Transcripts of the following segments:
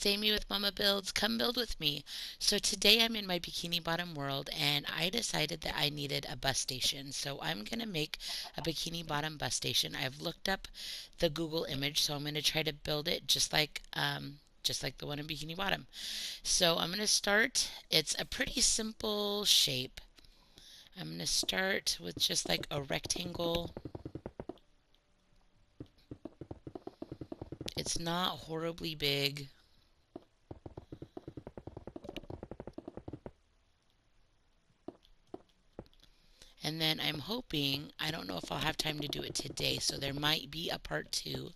it's Amy with Momma-Builds. Come build with me. So today I'm in my Bikini Bottom world and I decided that I needed a bus station. So I'm going to make a Bikini Bottom bus station. I've looked up the Google image, so I'm going to try to build it just like the one in Bikini Bottom. So I'm going to start. It's a pretty simple shape. I'm going to start with just like a rectangle. It's not horribly big. And then I'm hoping, I don't know if I'll have time to do it today, so there might be a part two,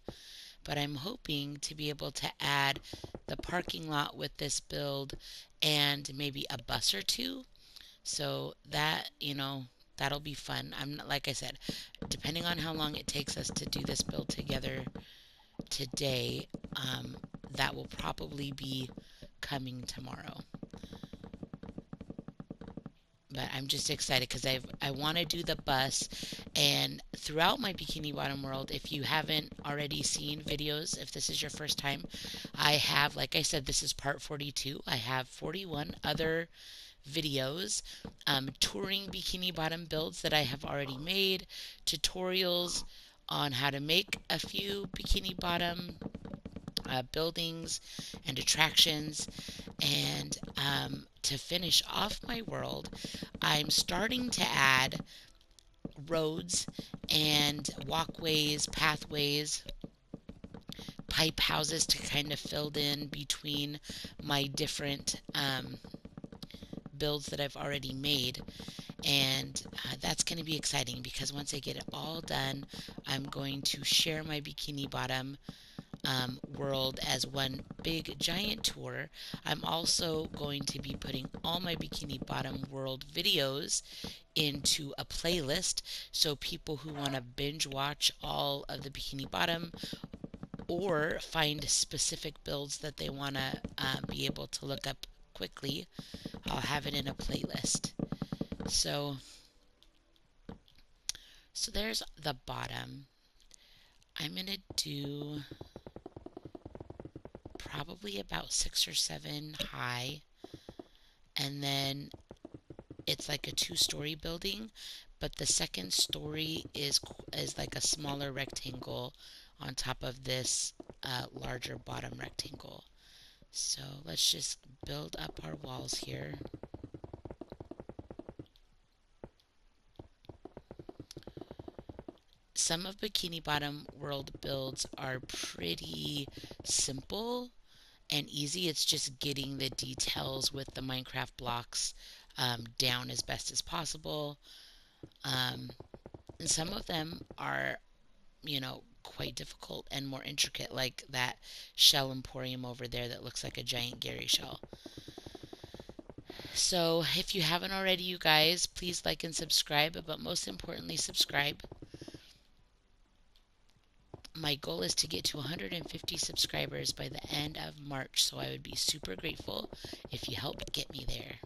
but I'm hoping to be able to add the parking lot with this build and maybe a bus or two. So that, that'll be fun. I'm not, like I said, depending on how long it takes us to do this build together today, that will probably be coming tomorrow. But I'm just excited because I want to do the bus. And throughout my Bikini Bottom world, if you haven't already seen videos, if this is your first time, I have, like I said, this is part 42. I have 41 other videos, touring Bikini Bottom builds that I have already made, tutorials on how to make a few Bikini Bottom buildings and attractions. And to finish off my world, I'm starting to add roads and walkways, pathways, pipe houses to kind of fill in between my different builds that I've already made. And that's going to be exciting because once I get it all done, I'm going to share my Bikini Bottom world as one big giant tour. I'm also going to be putting all my Bikini Bottom world videos into a playlist, so people who want to binge watch all of the Bikini Bottom or find specific builds that they want to be able to look up quickly, I'll have it in a playlist. So there's the bottom. I'm going to do probably about 6 or 7 high, and then it's like a 2-story building, but the second story is like a smaller rectangle on top of this larger bottom rectangle. So let's just build up our walls here. Some of Bikini Bottom world builds are pretty simple and easy. It's just getting the details with the Minecraft blocks down as best as possible. And some of them are, quite difficult and more intricate, like that shell emporium over there that looks like a giant Gary shell. So if you haven't already, you guys, please like and subscribe, but most importantly, subscribe. My goal is to get to 150 subscribers by the end of March, so I would be super grateful if you help get me there.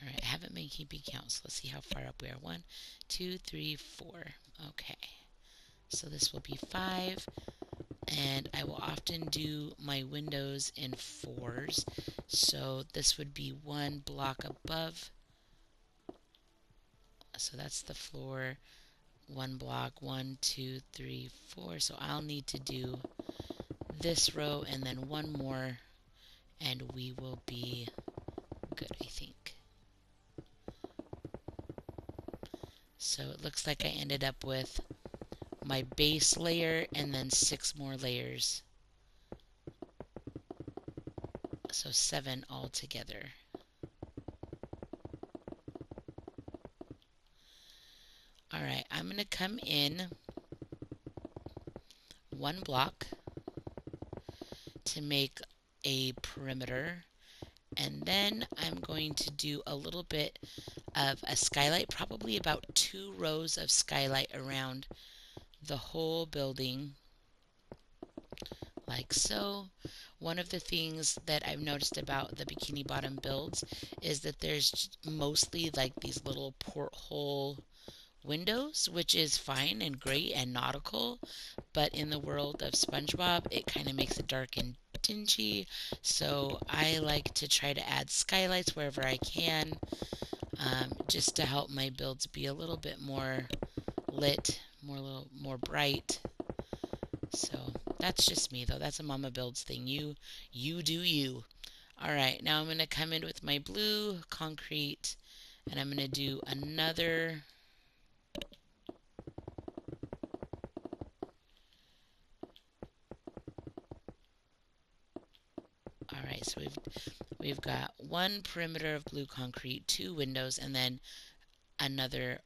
Alright, I haven't been keeping count, so let's see how far up we are. 1, 2, 3, 4. Okay, so this will be 5. And I will often do my windows in 4s, so this would be 1 block above, so that's the floor, 1 block, 1, 2, 3, 4, so I'll need to do this row and then 1 more, and we will be good, I think. So it looks like I ended up with my base layer and then 6 more layers. So 7 altogether. Alright, I'm going to come in 1 block to make a perimeter, and then I'm going to do a little bit of a skylight, probably about 2 rows of skylight around the whole building, like so. One of the things that I've noticed about the Bikini Bottom builds is that there's mostly like these little porthole windows, which is fine and great and nautical, but in the world of Spongebob, it kind of makes it dark and dingy. So I like to try to add skylights wherever I can, just to help my builds be a little bit more lit, more bright. So that's just me though. That's a Momma-Builds thing. You do you. All right, now I'm gonna come in with my blue concrete, and I'm gonna do another. All right, so we've got one perimeter of blue concrete, two windows, and then another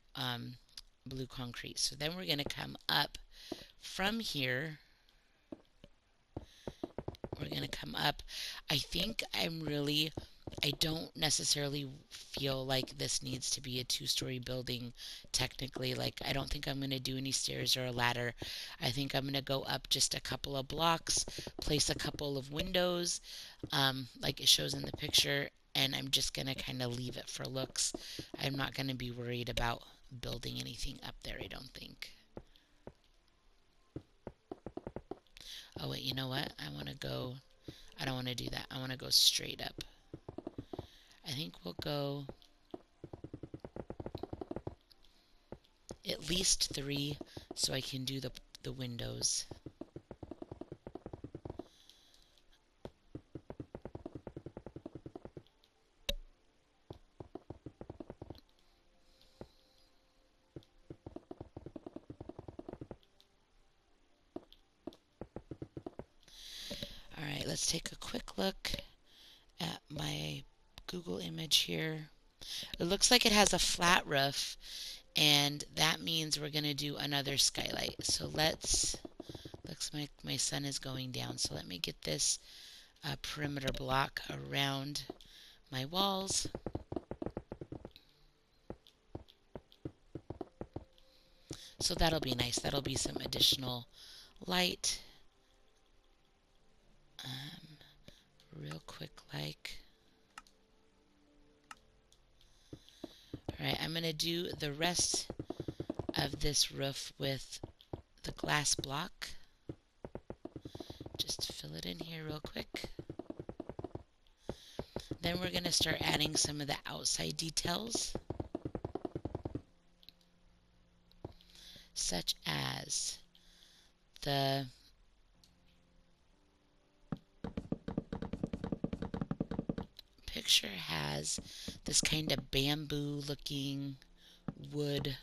blue concrete. So then we're gonna come up from here. We're gonna come up. I think I don't necessarily feel like this needs to be a two-story building technically. Like, I don't think I'm gonna do any stairs or a ladder. I think I'm gonna go up just a couple of blocks, place a couple of windows, like it shows in the picture, and I'm just gonna kind of leave it for looks. I'm not gonna be worried about building anything up there, I don't think. Oh wait, you know what? I don't want to do that. I want to go straight up. I think we'll go at least three so I can do the windows. All right, let's take a quick look at my Google image here. It looks like it has a flat roof, and that means we're going to do another skylight. So looks like my sun is going down. So let me get this perimeter block around my walls. So that'll be nice. That'll be some additional light. Real quick like. Alright, I'm going to do the rest of this roof with the glass block. Just fill it in here real quick. Then we're going to start adding some of the outside details, such as the picture has this kind of bamboo looking wood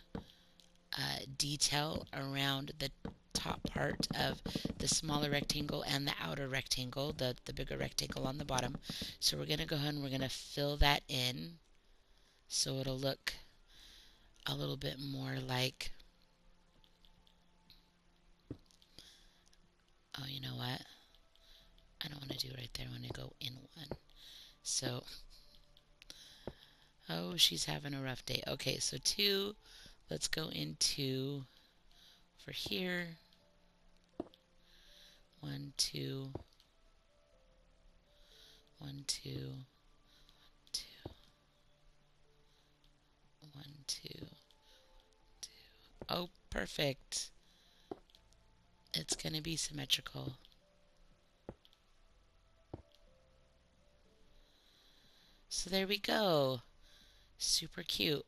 detail around the top part of the smaller rectangle and the outer rectangle, the bigger rectangle on the bottom. So we're going to go ahead and we're going to fill that in so it'll look a little bit more like, oh, you know what? I don't want to do it right there. I want to go in one. So, oh, she's having a rough day. Okay, so two, let's go into for here. 1, 2, 1, 2, 2, 1, 2, 2. Oh, perfect. It's going to be symmetrical. So there we go. Super cute.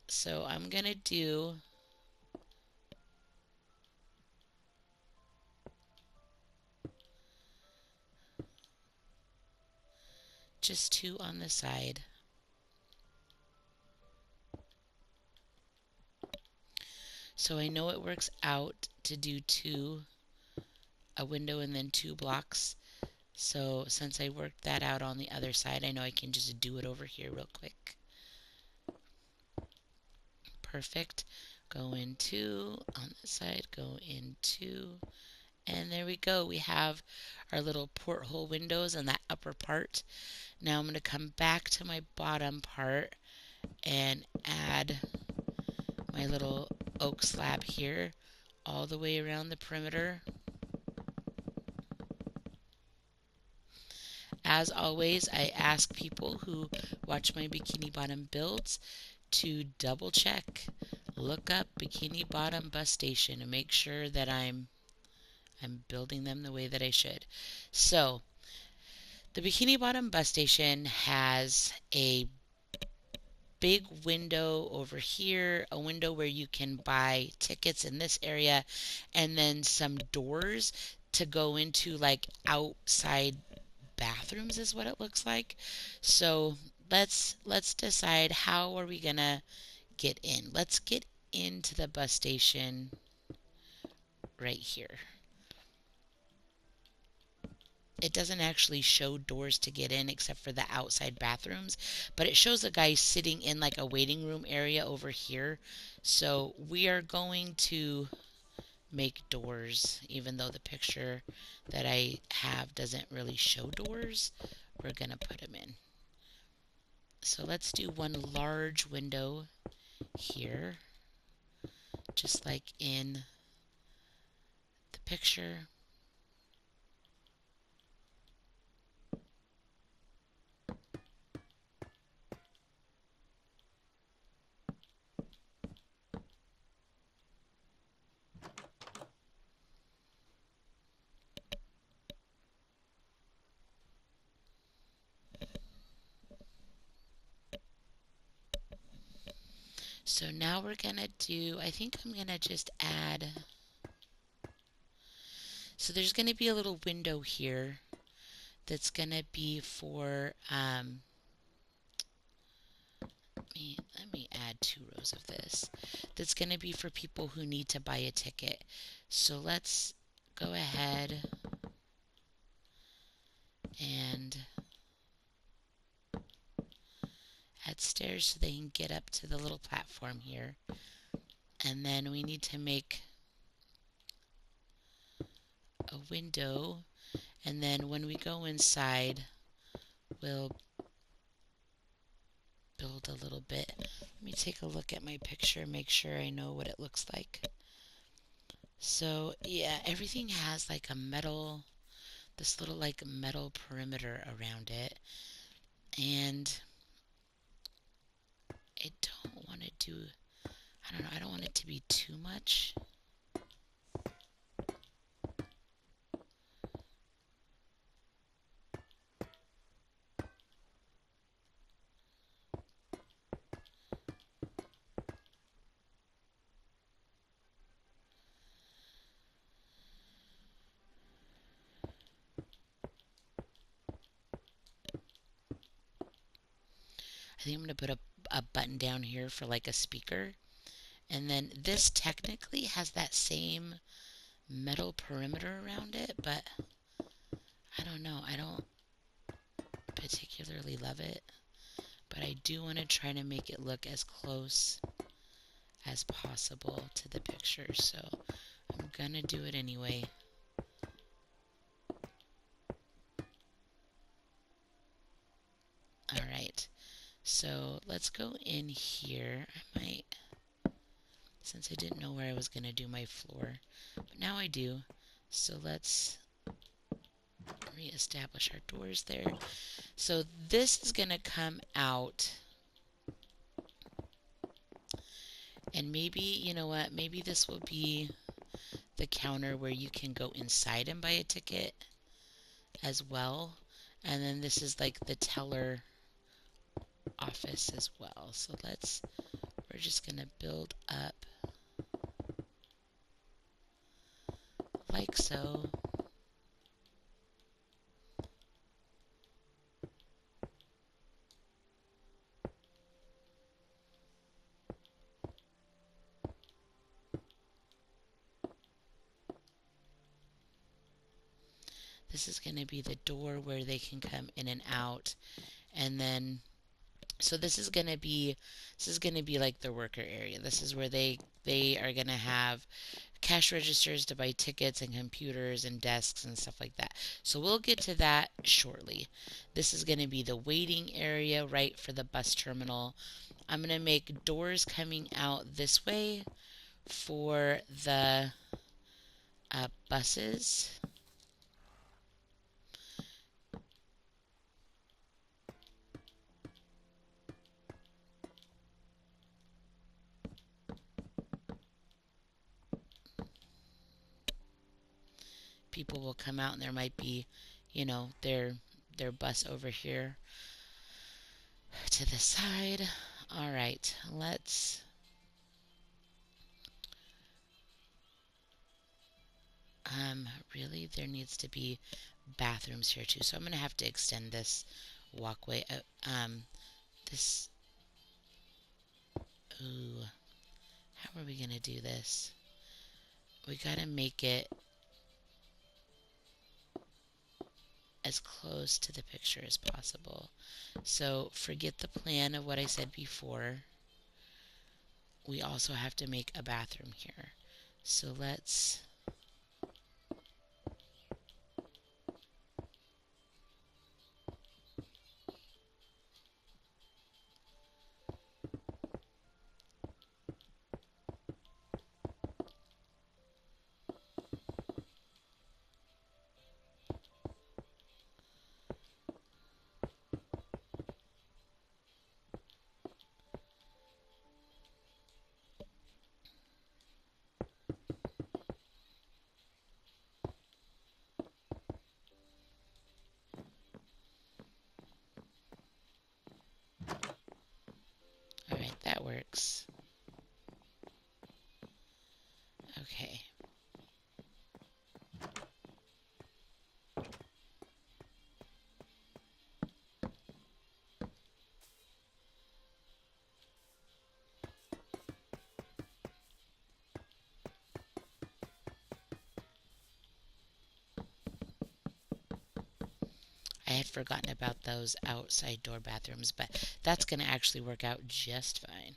So I'm going to do just two on the side. So I know it works out to do two, a window and then two blocks. So since I worked that out on the other side, I know I can just do it over here real quick. Perfect. Go in two on this side, go in two, and there we go. We have our little porthole windows in that upper part. Now I'm going to come back to my bottom part and add my little oak slab here all the way around the perimeter. As always, I ask people who watch my Bikini Bottom builds to double check, look up Bikini Bottom Bus Station and make sure that I'm building them the way that I should. So, the Bikini Bottom Bus Station has a big window over here, a window where you can buy tickets in this area, and then some doors to go into like outside bathrooms is what it looks like. So let's decide how are we gonna get in. Let's get into the bus station right here. It doesn't actually show doors to get in except for the outside bathrooms, but it shows a guy sitting in like a waiting room area over here. So we are going to make doors, even though the picture that I have doesn't really show doors. We're gonna put them in. So let's do one large window here, just like in the picture. So now we're gonna do, I think I'm gonna just add, so there's gonna be a little window here that's gonna be for, let me add 2 rows of this. That's gonna be for people who need to buy a ticket. So let's go ahead and add stairs so they can get up to the little platform here. And then we need to make a window, and then when we go inside, we'll build a little bit. Let me take a look at my picture, make sure I know what it looks like. So yeah, everything has like a metal, this little like metal perimeter around it, and I don't want to do, I don't know, I don't want it to be too much. I think I'm going to put a button down here for like a speaker. And then this technically has that same metal perimeter around it, but I don't know. I don't particularly love it, but I do want to try to make it look as close as possible to the picture, so I'm gonna do it anyway. Alright, so let's go in here. I might, since I didn't know where I was gonna do my floor, but now I do. So let's re-establish our doors there. So this is gonna come out, and maybe, you know what, maybe this will be the counter where you can go inside and buy a ticket as well. And then this is like the teller office as well. So we're just gonna build up like so. This is going to be the door where they can come in and out. And then, so this is going to be like the worker area. This is where they are going to have cash registers to buy tickets and computers and desks and stuff like that. So we'll get to that shortly. This is going to be the waiting area right for the bus terminal. I'm going to make doors coming out this way for the buses. people will come out and there might be, their bus over here to the side. All right, let's really there needs to be bathrooms here too. So I'm going to have to extend this walkway. This ooh, how are we going to do this? We got to make it as close to the picture as possible. So forget the plan of what I said before. We also have to make a bathroom here. So let's all right, that works. Okay. I had forgotten about those outside door bathrooms, but that's going to actually work out just fine.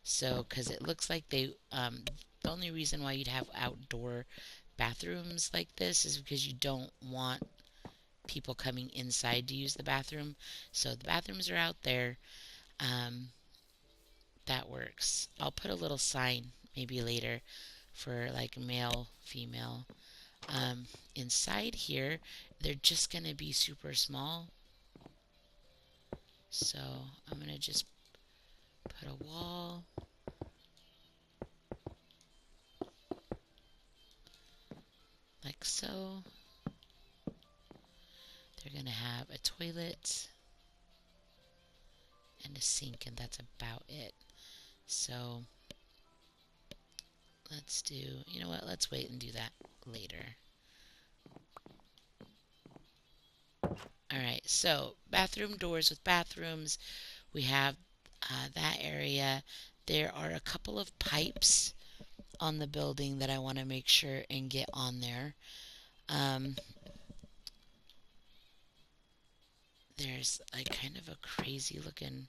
So, because it looks like the only reason why you'd have outdoor bathrooms like this is because you don't want people coming inside to use the bathroom. So the bathrooms are out there. Um, that works. I'll put a little sign maybe later for like male, female. Um, Inside here, they're just going to be super small. So I'm going to just put a wall. Like so. They're going to have a toilet and a sink, and that's about it. So let's do, you know what, let's wait and do that later. Alright, so bathroom doors with bathrooms. We have that area. There are a couple of pipes on the building that I want to make sure and get on there. There's like kind of a crazy looking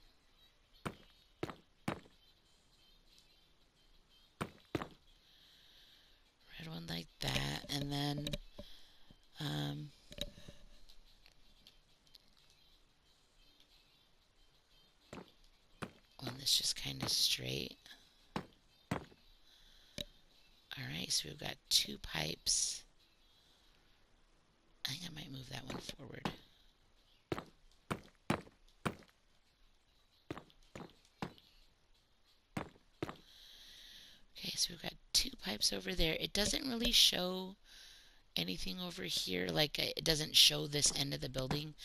red one like that, and then one that's just kind of straight. Alright, so we've got two pipes. I think I might move that one forward. Okay, so we've got two pipes over there. It doesn't really show anything over here, like it doesn't show this end of the building,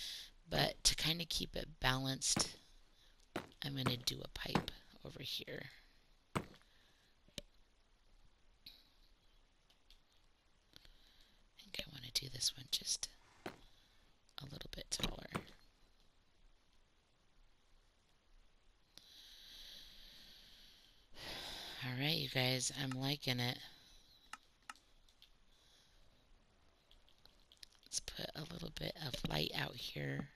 but to kind of keep it balanced, I'm going to do a pipe over here. I think I want to do this one just a little bit taller. Alright, you guys, I'm liking it. Let's put a little bit of light out here.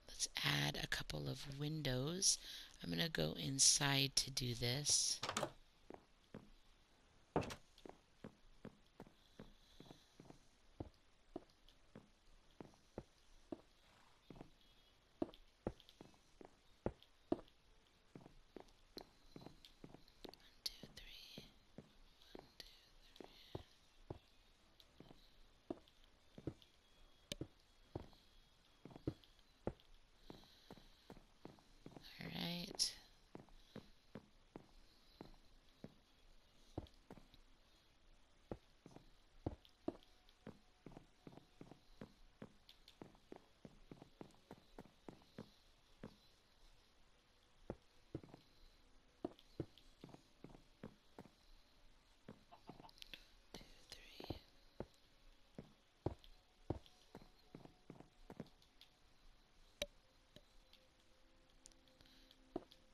Let's add a couple of windows. I'm going to go inside to do this. Alright.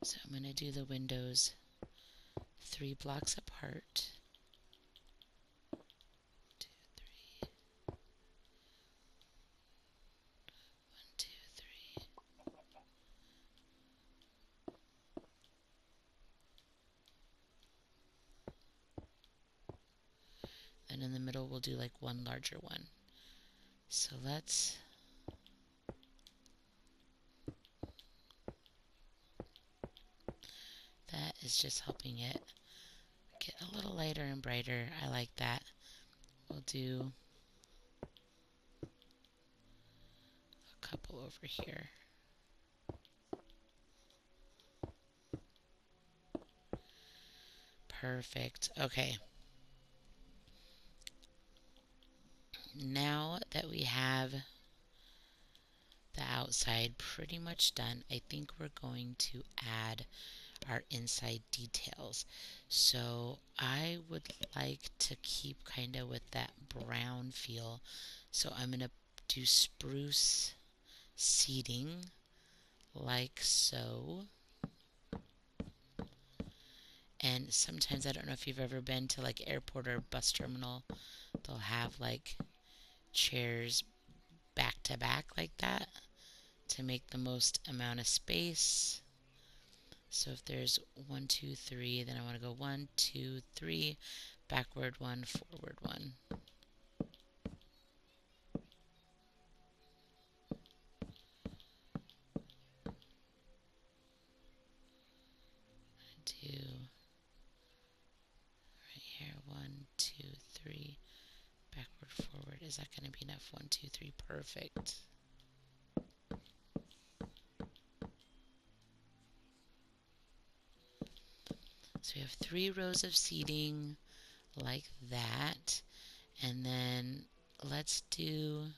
So I'm going to do the windows 3 blocks apart. 2, 3, 1, 2, 3. And in the middle we'll do like one larger one. So let's that is just helping it get a little lighter and brighter. I like that. We'll do a couple over here. Perfect. Okay. Now that we have the outside pretty much done, I think we're going to add our inside details. So I would like to keep kind of with that brown feel. So I'm going to do spruce seating like so. And sometimes, I don't know if you've ever been to like airport or bus terminal, they'll have like chairs back to back like that to make the most amount of space. So if there's 1, 2, 3, then I want to go 1, 2, 3, backward 1, forward 1. Do right here 1, 2, 3, backward, forward. Is that going to be enough? 1, 2, 3, perfect. So we have 3 rows of seating like that. And then let's do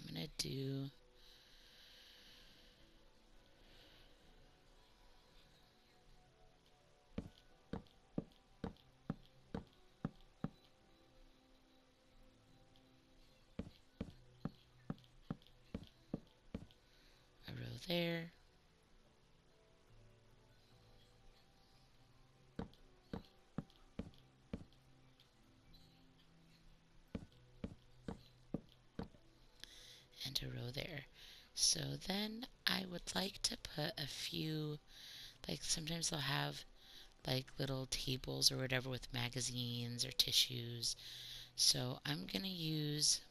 I'm going to do a row there. And a row there. So then I would like to put a few, like sometimes they'll have like little tables or whatever with magazines or tissues. So I'm going to use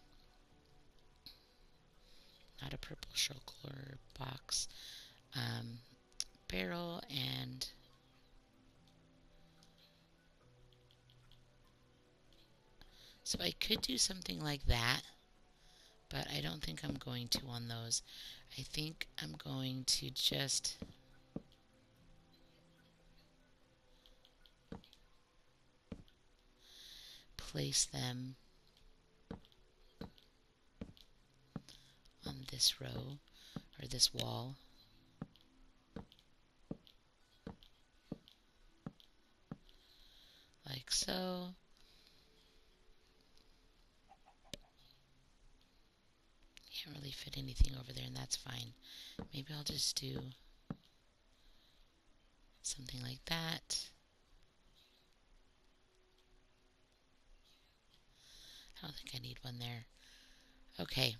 not a purple circular box, barrel, and so I could do something like that, but I don't think I'm going to on those. I think I'm going to just place them on this row or this wall. Like so. Can't really fit anything over there, and that's fine. Maybe I'll just do something like that. I don't think I need one there. Okay,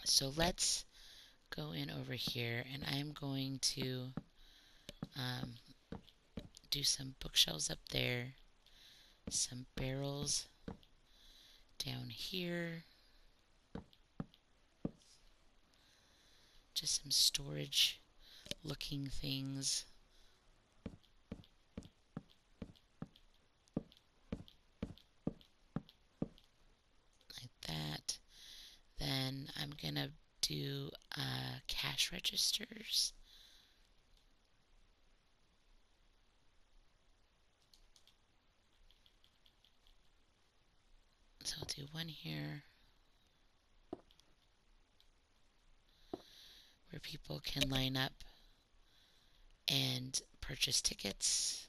so let's go in over here, and I'm going to do some bookshelves up there, some barrels down here, just some storage looking things like that. Then I'm gonna do cash registers. So I'll do one here where people can line up and purchase tickets.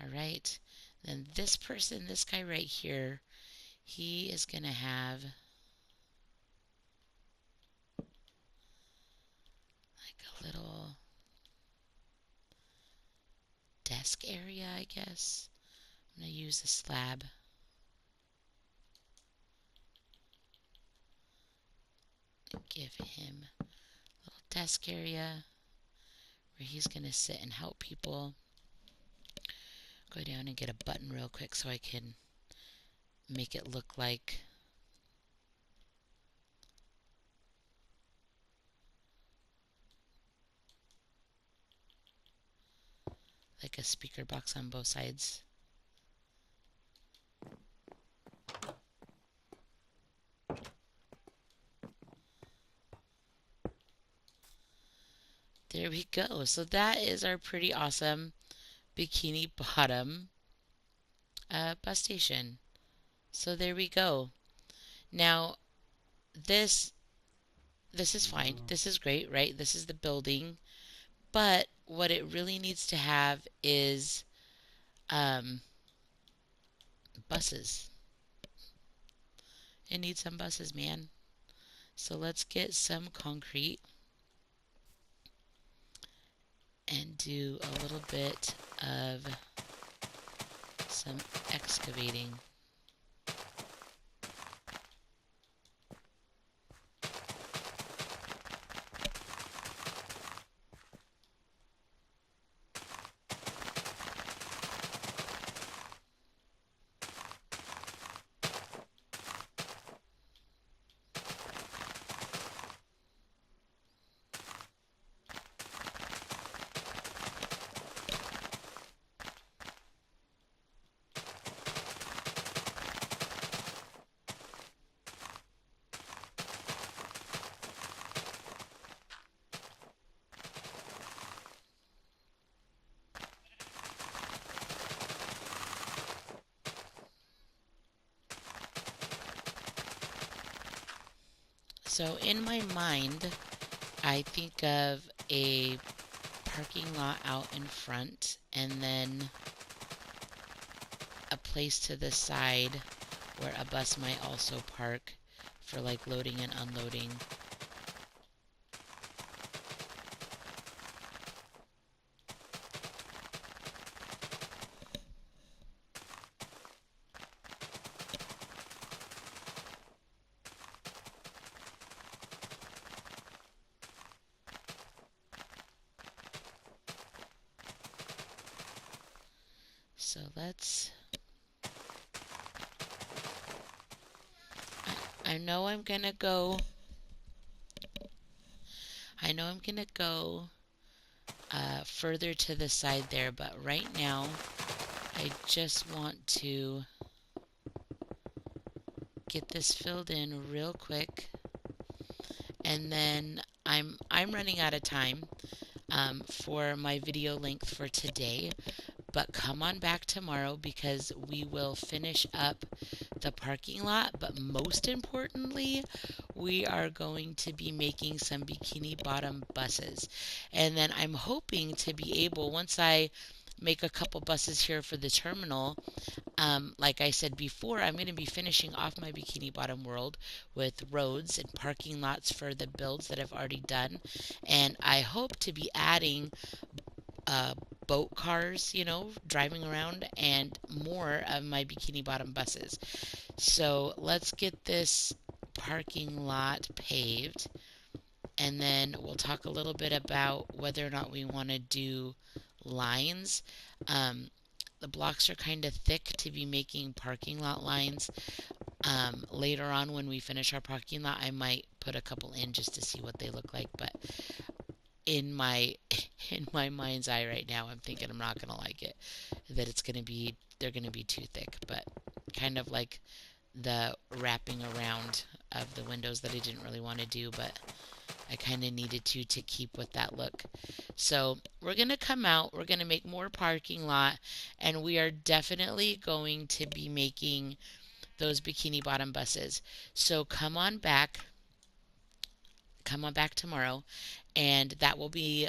All right. Then this person, this guy right here, he is going to have like a little desk area, I guess. I'm going to use a slab. Give him a little desk area where he's going to sit and help people. Go down and get a button real quick so I can make it look like a speaker box on both sides. There we go. So that is our pretty awesome Bikini Bottom bus station. So there we go. Now this is fine. This is great, right? This is the building. But what it really needs to have is um, buses. It needs some buses, man. So let's get some concrete and do a little bit of some excavating. So in my mind, I think of a parking lot out in front and then a place to the side where a bus might also park for like loading and unloading. So let's... I know I'm gonna go... further to the side there, but right now I just want to get this filled in real quick, and then I'm running out of time for my video length for today. But come on back tomorrow because we will finish up the parking lot. But most importantly, we are going to be making some Bikini Bottom buses. And then I'm hoping to be able, once I make a couple buses here for the terminal, like I said before, I'm going to be finishing off my Bikini Bottom world with roads and parking lots for the builds that I've already done. And I hope to be adding uh, boat cars, driving around, and more of my Bikini Bottom buses. So let's get this parking lot paved, and then we'll talk a little bit about whether or not we want to do lines. The blocks are kind of thick to be making parking lot lines. Later on when we finish our parking lot, I might put a couple in just to see what they look like, but in my in my mind's eye right now, I'm thinking I'm not gonna like it. That they're gonna be too thick, but kind of like the wrapping around of the windows that I didn't really want to do, but I kind of needed to keep with that look. So we're gonna come out, we're gonna make more parking lot, and we are definitely going to be making those Bikini Bottom buses. So come on back tomorrow, and that will be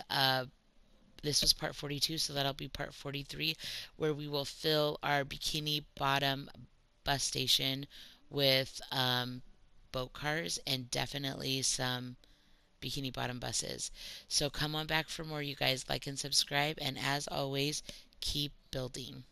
this was part 42, so that'll be part 43, where we will fill our Bikini Bottom bus station with boat cars and definitely some Bikini Bottom buses. So come on back for more, you guys. Like and subscribe, and as always, keep building.